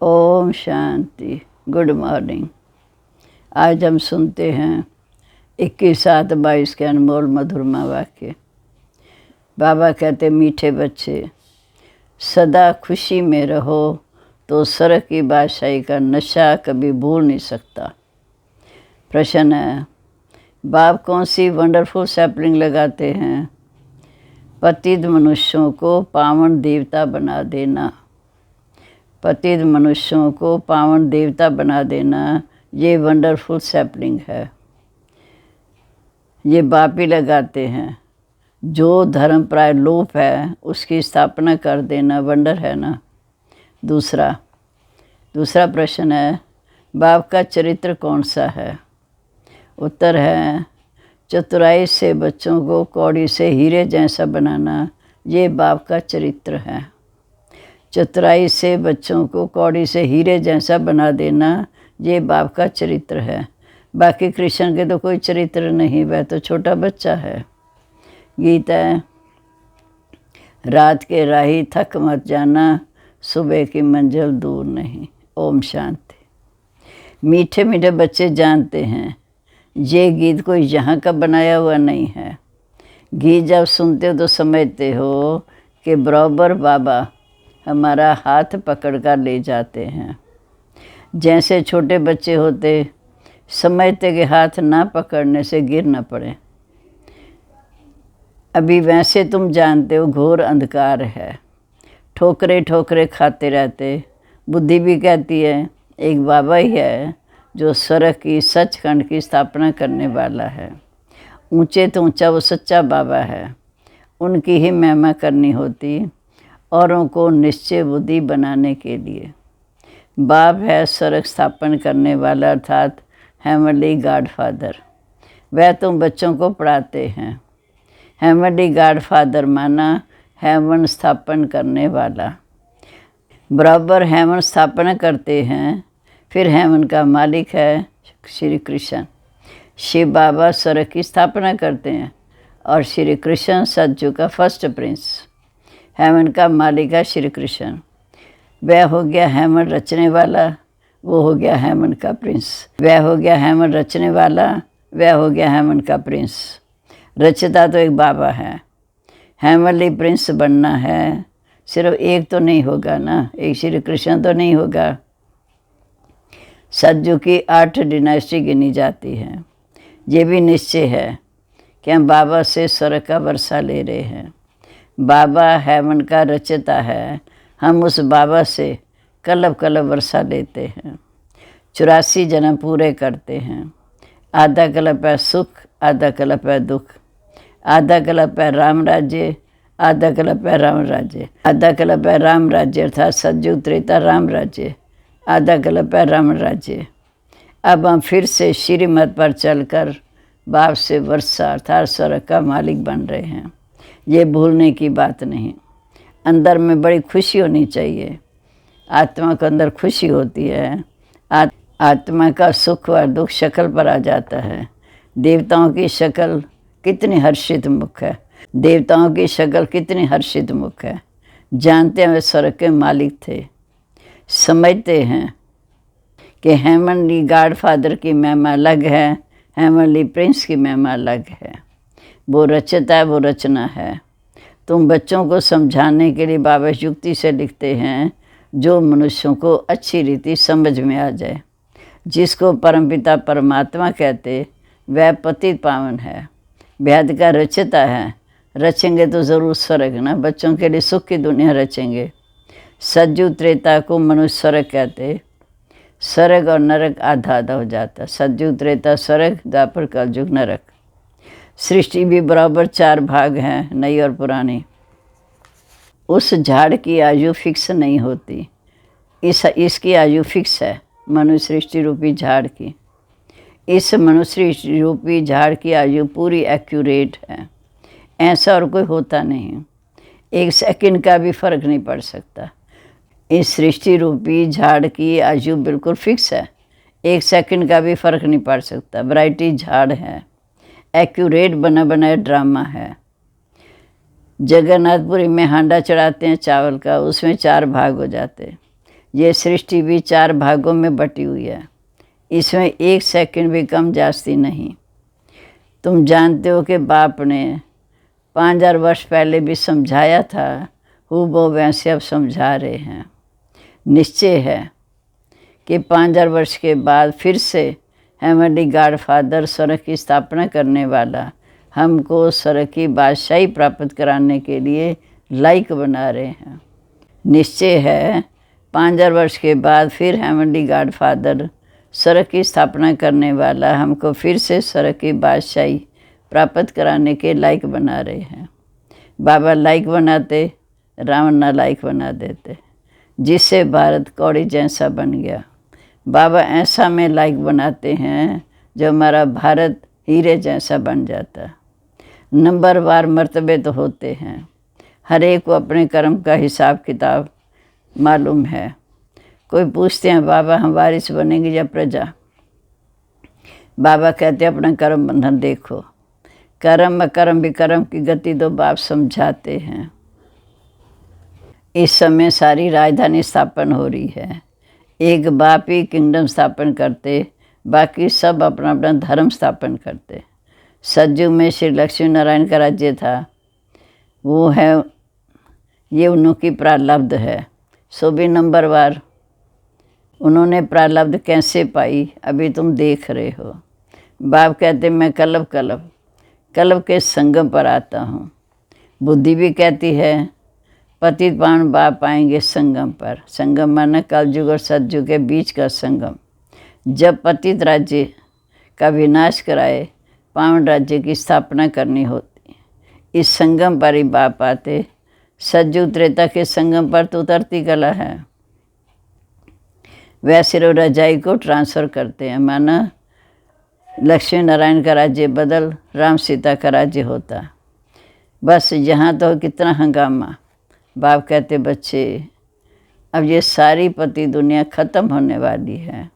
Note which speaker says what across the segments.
Speaker 1: Om Shanti. Good morning. आज हम सुनते हैं 21/7/22 के अनमोल मधुरमा वाक्य। बाबा कहते, मीठे बच्चे सदा खुशी में रहो तो स्वर्ग की बादशाही का नशा कभी भूल नहीं सकता। प्रश्न है, बाप कौन सी वंडरफुल सैपलिंग लगाते हैं? पतित मनुष्यों को पावन देवता बना देना। पतित मनुष्यों को पावन देवता बना देना, ये वंडरफुल सैपलिंग है। ये बाप ही लगाते हैं। जो धर्म प्राय लोप है उसकी स्थापना कर देना वंडर है ना। दूसरा प्रश्न है, बाप का चरित्र कौन सा है? उत्तर है, चतुराई से बच्चों को कौड़ी से हीरे जैसा बनाना, ये बाप का चरित्र है। चतुराई से बच्चों को कौड़ी से हीरे जैसा बना देना, ये बाप का चरित्र है। बाकी कृष्ण के तो कोई चरित्र नहीं, वह तो छोटा बच्चा है। गीत है, रात के राही थक मत जाना, सुबह की मंजिल दूर नहीं। ओम शांति। मीठे मीठे बच्चे जानते हैं ये गीत कोई यहाँ का बनाया हुआ नहीं है। गीत जब सुनते हो तो समझते हो कि बराबर बाबा हमारा हाथ पकड़ कर ले जाते हैं। जैसे छोटे बच्चे होते समझते कि हाथ ना पकड़ने से गिर न पड़े, अभी वैसे तुम जानते हो घोर अंधकार है। ठोकरे ठोकरे खाते रहते। बुद्धि भी कहती है एक बाबा ही है जो स्वर्ग की सचखंड की स्थापना करने वाला है। ऊंचे तो ऊंचा वो सच्चा बाबा है, उनकी ही महिमा करनी होती औरों को निश्चय बुद्धि बनाने के लिए। बाप है स्वर्ग स्थापन करने वाला, अर्थात हेवनली गॉड फादर। वह तुम बच्चों को पढ़ाते हैं। हेवनली गॉड फादर माना हेवन स्थापन करने वाला। बराबर हेवन स्थापना करते हैं। फिर हेवन का मालिक है श्री कृष्ण। शिव बाबा स्वर्ग की स्थापना करते हैं और श्री कृष्ण सतयुग का फर्स्ट प्रिंस। हेवन का मालिक है श्री कृष्ण। वह हो गया हेवन रचने वाला, वो हो गया हेवन का प्रिंस। वह हो गया हेवन रचने वाला, वह हो गया हेवन का प्रिंस। रचता तो एक बाबा है। हेवनली प्रिंस बनना है, सिर्फ एक तो नहीं होगा ना, एक श्री कृष्ण तो नहीं होगा। सतयुग की 8 डिनास्टी गिनी जाती है। ये भी निश्चय है कि हम बाबा से स्वर्ग का वर्षा ले रहे हैं। बाबा हेवन का रचता है, हम उस बाबा से कलब कलब वर्षा लेते हैं। 84 जन्म पूरे करते हैं। आधा कल्प है सुख, आधा कल्प है दुख। आधा कल्प है राम राज्य, आधा कल्प है राम राज्य। आधा कल्प है राम राज्य अर्थात सतयुग त्रेता राम राज्य, आधा कल्प है राम राज्य। अब हम फिर से श्रीमत पर चलकर बाप से वर्षा अर्थात स्वर्ग का मालिक बन रहे हैं। ये भूलने की बात नहीं। अंदर में बड़ी खुशी होनी चाहिए। आत्मा के अंदर खुशी होती है। आत्मा का सुख और दुख शक्ल पर आ जाता है। देवताओं की शक्ल कितनी हर्षित मुख है। देवताओं की शक्ल कितनी हर्षित मुख है। जानते हैं वे स्वर्ग के मालिक थे। समझते हैं कि हेवनली गॉड फादर की महिमा अलग है, हेवनली प्रिंस की महिमा अलग है। वो रचता है, वो रचना है। तुम बच्चों को समझाने के लिए बाबा युक्ति से लिखते हैं जो मनुष्यों को अच्छी रीति समझ में आ जाए। जिसको परमपिता परमात्मा कहते वह पतित पावन है, बेहद का रचता है। रचेंगे तो ज़रूर स्वर्ग ना, बच्चों के लिए सुख की दुनिया रचेंगे। सतयुग त्रेता को मनुष्य स्वर्ग कहते। स्वर्ग और नरक आधा आधा हो जाता। सतयुग त्रेता स्वर्ग, द्वापर कलयुग नरक। सृष्टि भी बराबर 4 भाग हैं, नई और पुरानी। उस झाड़ की आयु फिक्स नहीं होती, इसकी आयु फिक्स है, मनुष्य सृष्टि रूपी झाड़ की। इस मनुष्य सृष्टि रूपी झाड़ की आयु पूरी एक्यूरेट है। ऐसा और कोई होता नहीं। 1 सेकंड का भी फर्क नहीं पड़ सकता। इस सृष्टि रूपी झाड़ की आयु बिल्कुल फिक्स है। 1 सेकंड का भी फर्क नहीं पड़ सकता। वैरायटी झाड़ है, एक्यूरेट बना बनाया ड्रामा है। जगन्नाथपुरी में हांडा चढ़ाते हैं चावल का, उसमें 4 भाग हो जाते। ये सृष्टि भी 4 भागों में बटी हुई है, इसमें 1 सेकंड भी कम जास्ती नहीं। तुम जानते हो कि बाप ने 5000 वर्ष पहले भी समझाया था, वो वैसे अब समझा रहे हैं। निश्चय है कि 5000 वर्ष के बाद फिर से हेमली गॉड फादर स्वर्ग की स्थापना करने वाला हमको स्वर्ग की बादशाही प्राप्त कराने के लिए लायक बना रहे हैं। निश्चय है 5000 वर्ष के बाद फिर हेमली गॉड फादर स्वर्ग की स्थापना करने वाला हमको फिर से स्वर्ग की बादशाही प्राप्त कराने के लायक बना रहे हैं। बाबा लायक बनाते, रावण नालायक बना देते, जिससे भारत कौड़ी जैसा बन गया। बाबा ऐसा में लायक बनाते हैं जो हमारा भारत हीरे जैसा बन जाता। नंबरवार मर्तबे तो होते हैं, हर एक को अपने कर्म का हिसाब किताब मालूम है। कोई पूछते हैं बाबा हम वारिस बनेंगे या प्रजा? बाबा कहते हैं अपना कर्म बंधन देखो, कर्म अकर्म विकर्म की गति तो बाप समझाते हैं। इस समय सारी राजधानी स्थापन हो रही है, एक बाप ही किंगडम स्थापन करते, बाकी सब अपना अपना धर्म स्थापन करते। सतयुग में श्री लक्ष्मी नारायण का राज्य था, वो है, ये उनकी प्रारब्ध है। सो भी नंबरवार उन्होंने प्रारब्ध कैसे पाई अभी तुम देख रहे हो। बाप कहते मैं कल्ब के संगम पर आता हूँ। बुद्धि भी कहती है पतित पावन बाप आएंगे संगम पर। संगम माना कलयुग और सतयुग के बीच का संगम। जब पतित राज्य का विनाश कराए पावन राज्य की स्थापना करनी होती, इस संगम पर ही बाप आते। सतयुग त्रेता के संगम पर तो उतरती कला है, वह सिर्फ रजाई को ट्रांसफ़र करते हैं। माना लक्ष्मी नारायण का राज्य बदल राम सीता का राज्य होता। बस यहाँ तो कितना हंगामा। बाप कहते बच्चे अब ये सारी पति दुनिया ख़त्म होने वाली है,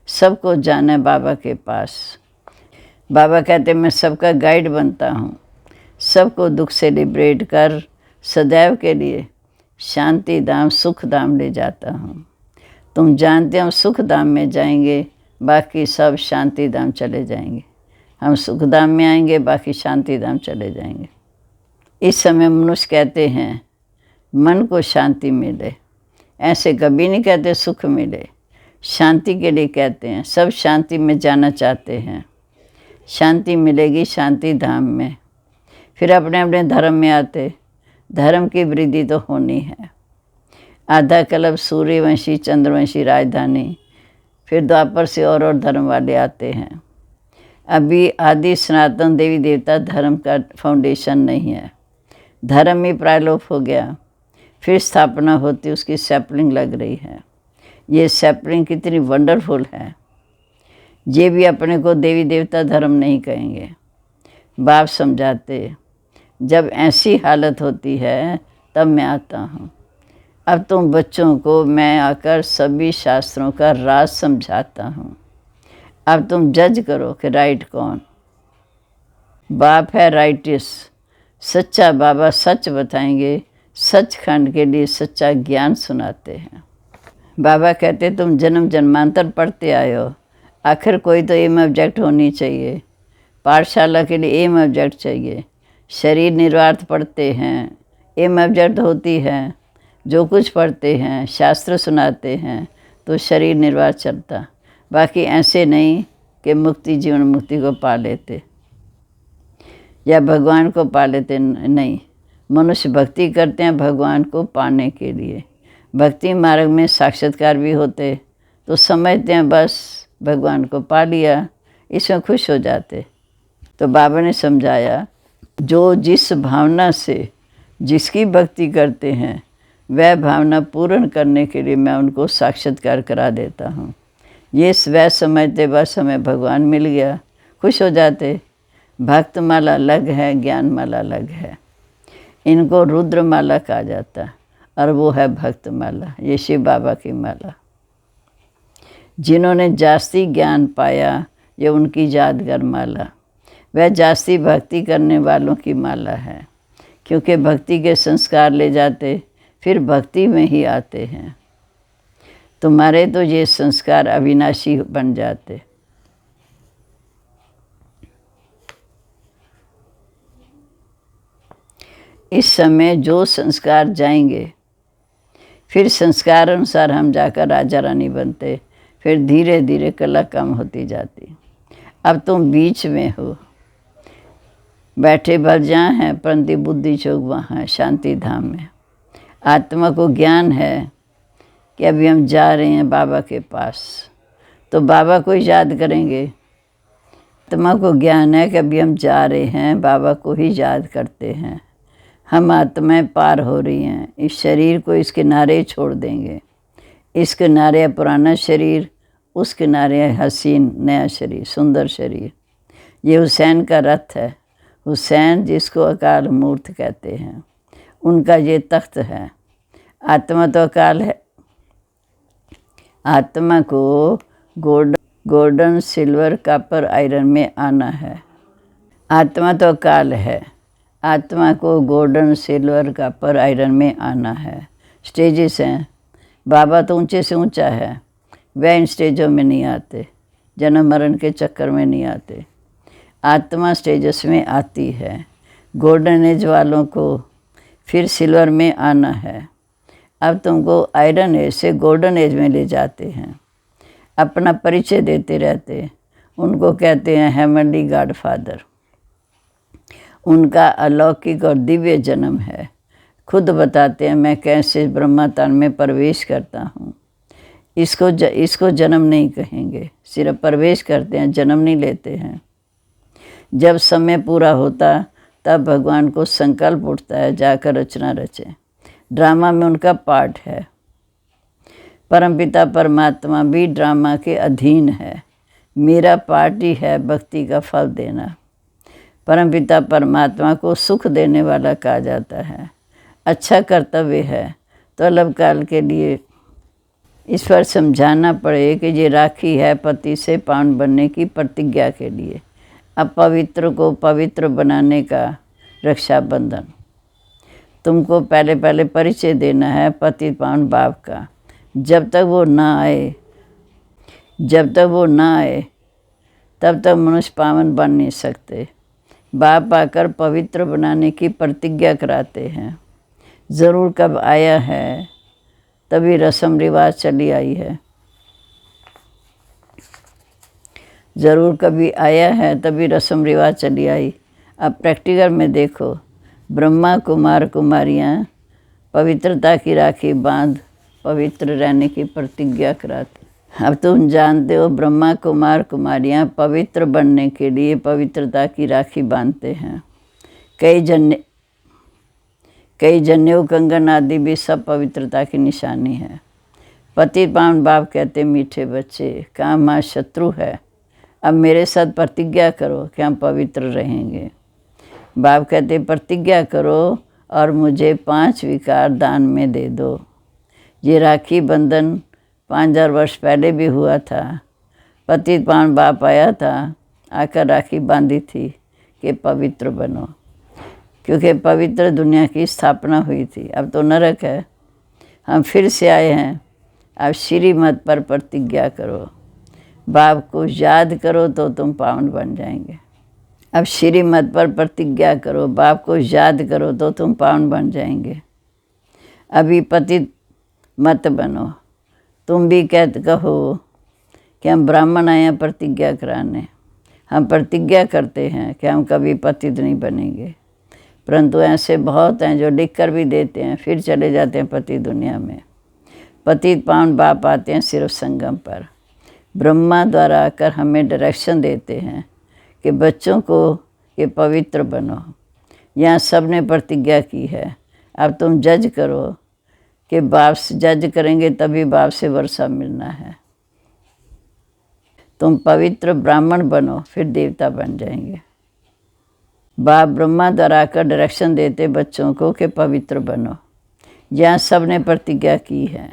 Speaker 1: सबको जाना है बाबा के पास। बाबा कहते मैं सबका गाइड बनता हूँ, सबको दुख से लिबरेट कर सदैव के लिए शांति धाम सुख धाम ले जाता हूँ। तुम जानते हम सुख धाम में जाएंगे, बाकी सब शांति धाम चले जाएंगे। हम सुख धाम में आएंगे, बाकी शांति धाम चले जाएंगे। इस समय मनुष्य कहते हैं मन को शांति मिले, ऐसे कभी नहीं कहते सुख मिले, शांति के लिए कहते हैं। सब शांति में जाना चाहते हैं, शांति मिलेगी शांति धाम में। फिर अपने अपने धर्म में आते, धर्म की वृद्धि तो होनी है। आधा कल्प सूर्यवंशी चंद्रवंशी राजधानी, फिर द्वापर से और धर्म वाले आते हैं। अभी आदि सनातन देवी देवता धर्म का फाउंडेशन नहीं है, धर्म ही प्रायलोप हो गया, फिर स्थापना होती, उसकी सैपलिंग लग रही है। ये सैपलिंग कितनी वंडरफुल है। ये भी अपने को देवी देवता धर्म नहीं कहेंगे। बाप समझाते जब ऐसी हालत होती है तब मैं आता हूँ। अब तुम बच्चों को मैं आकर सभी शास्त्रों का राज समझाता हूँ। अब तुम जज करो कि राइट कौन। बाप है राइटिस, सच्चा बाबा सच बताएंगे, सचखंड के लिए सच्चा ज्ञान सुनाते हैं। बाबा कहते तुम जन्म जन्मांतर पढ़ते आए हो, आखिर कोई तो एम ऑब्जेक्ट होनी चाहिए। पाठशाला के लिए एम ऑब्जेक्ट चाहिए। शरीर निर्वार्थ पढ़ते हैं, एम ऑब्जेक्ट होती है। जो कुछ पढ़ते हैं शास्त्र सुनाते हैं तो शरीर निर्वाह चलता, बाकी ऐसे नहीं कि मुक्ति जीवन मुक्ति को पा लेते या भगवान को पा लेते। नहीं, मनुष्य भक्ति करते हैं भगवान को पाने के लिए। भक्ति मार्ग में साक्षात्कार भी होते तो समझते हैं बस भगवान को पा लिया, इसमें खुश हो जाते। तो बाबा ने समझाया जो जिस भावना से जिसकी भक्ति करते हैं वह भावना पूर्ण करने के लिए मैं उनको साक्षात्कार करा देता हूँ। ये वह समझते बस हमें भगवान मिल गया, खुश हो जाते। भक्त माला अलग है, ज्ञान माला अलग है। इनको रुद्र माला कहा जाता और वो है भक्त माला, ये शिव बाबा की माला। जिन्होंने जास्ती ज्ञान पाया ये उनकी यादगार माला, वह जास्ती भक्ति करने वालों की माला है, क्योंकि भक्ति के संस्कार ले जाते फिर भक्ति में ही आते हैं। तुम्हारे तो ये संस्कार अविनाशी बन जाते। इस समय जो संस्कार जाएंगे, फिर संस्कार अनुसार हम जाकर राजा रानी बनते, फिर धीरे धीरे कला कम होती जाती। अब तुम बीच में हो, बैठे भर जहाँ हैं परंतु बुद्धि चौक वहाँ है, शांति धाम में। आत्मा को ज्ञान है कि अभी हम जा रहे हैं बाबा के पास, तो बाबा को ही याद करेंगे। आत्मा को ज्ञान है कि अभी हम जा रहे हैं, बाबा को ही याद करते हैं। हम आत्माएं पार हो रही हैं, इस शरीर को इस किनारे छोड़ देंगे। इस किनारे पुराना शरीर, उस किनारे हसीन नया शरीर, सुंदर शरीर। ये हुसैन का रथ है। हुसैन जिसको अकाल मूर्त कहते हैं, उनका ये तख्त है। आत्मा तो अकाल है। आत्मा को गोल्डन सिल्वर कॉपर आयरन में आना है। आत्मा तो अकाल है। आत्मा को गोल्डन सिल्वर कॉपर आयरन में आना है। स्टेजेस हैं। बाबा तो ऊंचे से ऊंचा है, वह इन स्टेजों में नहीं आते, जन्म मरण के चक्कर में नहीं आते। आत्मा स्टेजस में आती है। गोल्डन एज वालों को फिर सिल्वर में आना है। अब तुमको आयरन एज से गोल्डन एज में ले जाते हैं। अपना परिचय देते रहते, उनको कहते हैं हेवनली गॉड फादर। उनका अलौकिक और दिव्य जन्म है। खुद बताते हैं मैं कैसे ब्रह्मतान में प्रवेश करता हूँ। इसको जन्म नहीं कहेंगे, सिर्फ प्रवेश करते हैं, जन्म नहीं लेते हैं। जब समय पूरा होता तब भगवान को संकल्प उठता है जाकर रचना रचे। ड्रामा में उनका पार्ट है। परमपिता परमात्मा भी ड्रामा के अधीन है। मेरा पार्ट ही है भक्ति का फल देना। परमपिता परमात्मा को सुख देने वाला कहा जाता है। अच्छा कर्तव्य है तो अलग काल के लिए इस पर समझाना पड़े कि ये राखी है पति से पावन बनने की प्रतिज्ञा के लिए। अपवित्र को पवित्र बनाने का रक्षाबंधन। तुमको पहले परिचय देना है पति पावन बाप का। जब तक वो ना आए तब तक मनुष्य पावन बन नहीं सकते। बाप आकर पवित्र बनाने की प्रतिज्ञा कराते हैं। ज़रूर कब आया है तभी रस्म रिवाज चली आई है। ज़रूर कभी आया है तभी रस्म रिवाज चली आई। अब प्रैक्टिकल में देखो, ब्रह्मा कुमार कुमारियाँ पवित्रता की राखी बांध पवित्र रहने की प्रतिज्ञा कराते। अब तुम जानते हो ब्रह्मा कुमार कुमारियाँ पवित्र बनने के लिए पवित्रता की राखी बांधते हैं। कई जनेऊ कंगन आदि भी सब पवित्रता की निशानी है। पति पावन बाप कहते मीठे बच्चे, काम माँ शत्रु है, अब मेरे साथ प्रतिज्ञा करो कि हम पवित्र रहेंगे। बाप कहते प्रतिज्ञा करो और मुझे 5 विकार दान में दे दो। ये राखी बंधन 5000 वर्ष पहले भी हुआ था। पति पावन बाप आया था, आकर राखी बांधी थी कि पवित्र बनो, क्योंकि पवित्र दुनिया की स्थापना हुई थी। अब तो नरक है। हम फिर से आए हैं। अब श्रीमत पर प्रतिज्ञा करो, बाप को याद करो तो तुम पावन बन जाएंगे। अब श्रीमत पर प्रतिज्ञा करो, बाप को याद करो तो तुम पावन बन जाएंगे। अभी पतित मत बनो। तुम भी कहो कि हम ब्राह्मण आए हैं प्रतिज्ञा कराने। हम प्रतिज्ञा करते हैं कि हम कभी पतित नहीं बनेंगे, परंतु ऐसे बहुत हैं जो लिख कर भी देते हैं, फिर चले जाते हैं पति दुनिया में। पतित पावन बाप आते हैं सिर्फ संगम पर। ब्रह्मा द्वारा आकर हमें डायरेक्शन देते हैं कि बच्चों को ये पवित्र बनो। यहाँ सब ने प्रतिज्ञा की है। अब तुम जज करो कि बाप से जज करेंगे तभी बाप से वर्षा मिलना है। तुम पवित्र ब्राह्मण बनो, फिर देवता बन जाएंगे। बाप ब्रह्मा द्वारा आकर डायरेक्शन देते बच्चों को कि पवित्र बनो। यहाँ सब ने प्रतिज्ञा की है।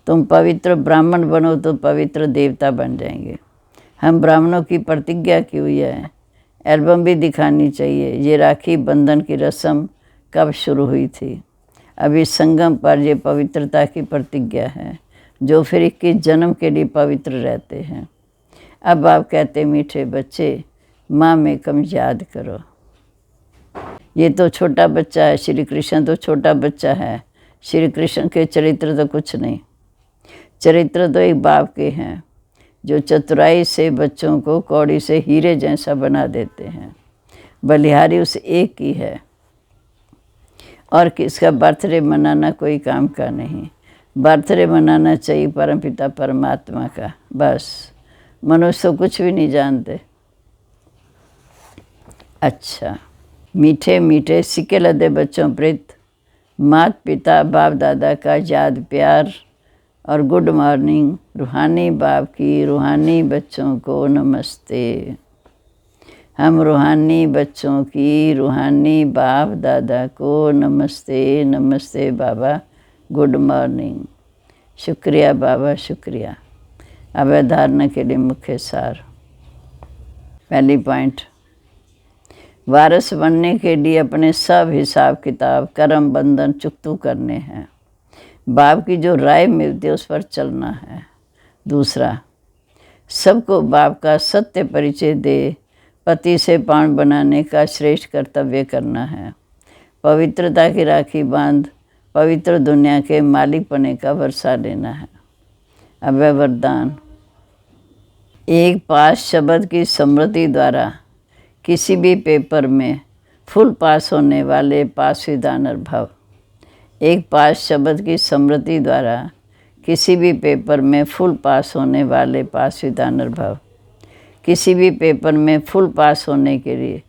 Speaker 1: तुम पवित्र ब्राह्मण बनो तो पवित्र देवता बन जाएंगे। हम ब्राह्मणों की प्रतिज्ञा की हुई है। एल्बम भी दिखानी चाहिए। ये राखी बंधन की रस्म कब शुरू हुई थी। अभी संगम पर ये पवित्रता की प्रतिज्ञा है। जो फिर 21 जन्म के लिए पवित्र रहते हैं। अब आप कहते मीठे बच्चे माँ में कम याद करो। ये तो छोटा बच्चा है, श्री कृष्ण तो छोटा बच्चा है। श्री कृष्ण के चरित्र तो कुछ नहीं, चरित्र तो एक बाप के हैं जो चतुराई से बच्चों को कौड़ी से हीरे जैसा बना देते हैं। बलिहारी उस एक की है और किसका बर्थडे मनाना कोई काम का नहीं। बर्थडे मनाना चाहिए परमपिता परमात्मा का, बस। मनुष्य तो कुछ भी नहीं जानते। अच्छा, मीठे मीठे सिक्के लदे बच्चों प्रति माता पिता बाप दादा का याद प्यार और गुड मॉर्निंग। रूहानी बाप की रूहानी बच्चों को नमस्ते। हम रूहानी बच्चों की रूहानी बाप दादा को नमस्ते। नमस्ते बाबा, गुड मॉर्निंग। शुक्रिया बाबा, शुक्रिया। अब धारणा के लिए मुख्य सार। पहली पॉइंट, वारिस बनने के लिए अपने सब हिसाब किताब कर्म बंधन चुकतू करने हैं। बाप की जो राय मिलती है उस पर चलना है। दूसरा, सबको बाप का सत्य परिचय दे पति से पान बनाने का श्रेष्ठ कर्तव्य करना है। पवित्रता की राखी बांध पवित्र दुनिया के मालिक पने का वर्षा लेना है। अभय वरदान, एक पास शब्द की स्मृति द्वारा किसी भी पेपर में फुल पास होने वाले पास विधानर भव। एक पास शब्द की स्मृति द्वारा किसी भी पेपर में फुल पास होने वाले पास विधानर भव। किसी भी पेपर में फुल पास होने के लिए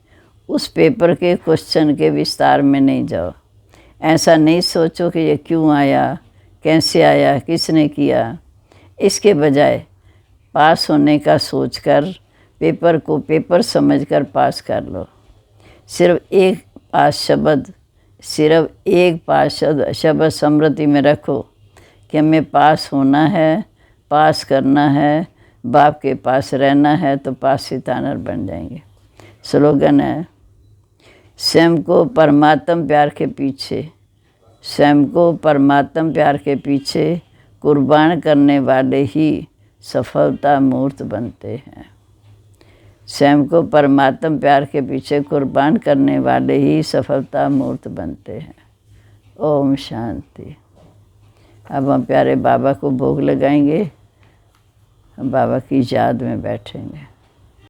Speaker 1: उस पेपर के क्वेश्चन के विस्तार में नहीं जाओ। ऐसा नहीं सोचो कि ये क्यों आया, कैसे आया, किसने किया। इसके बजाय पास होने का सोचकर पेपर को पेपर समझकर पास कर लो। सिर्फ एक पास शब्द स्मृति में रखो कि हमें पास होना है, पास करना है, बाप के पास रहना है तो पास सितानर बन जाएंगे। स्लोगन है, स्वयं को परमात्म प्यार के पीछे कुर्बान करने वाले ही सफलता मूर्त बनते हैं। स्वयं को परमात्म प्यार के पीछे कुर्बान करने वाले ही सफलता मूर्त बनते हैं। ओम शांति। अब हम प्यारे बाबा को भोग लगाएंगे, हम बाबा की याद में बैठेंगे।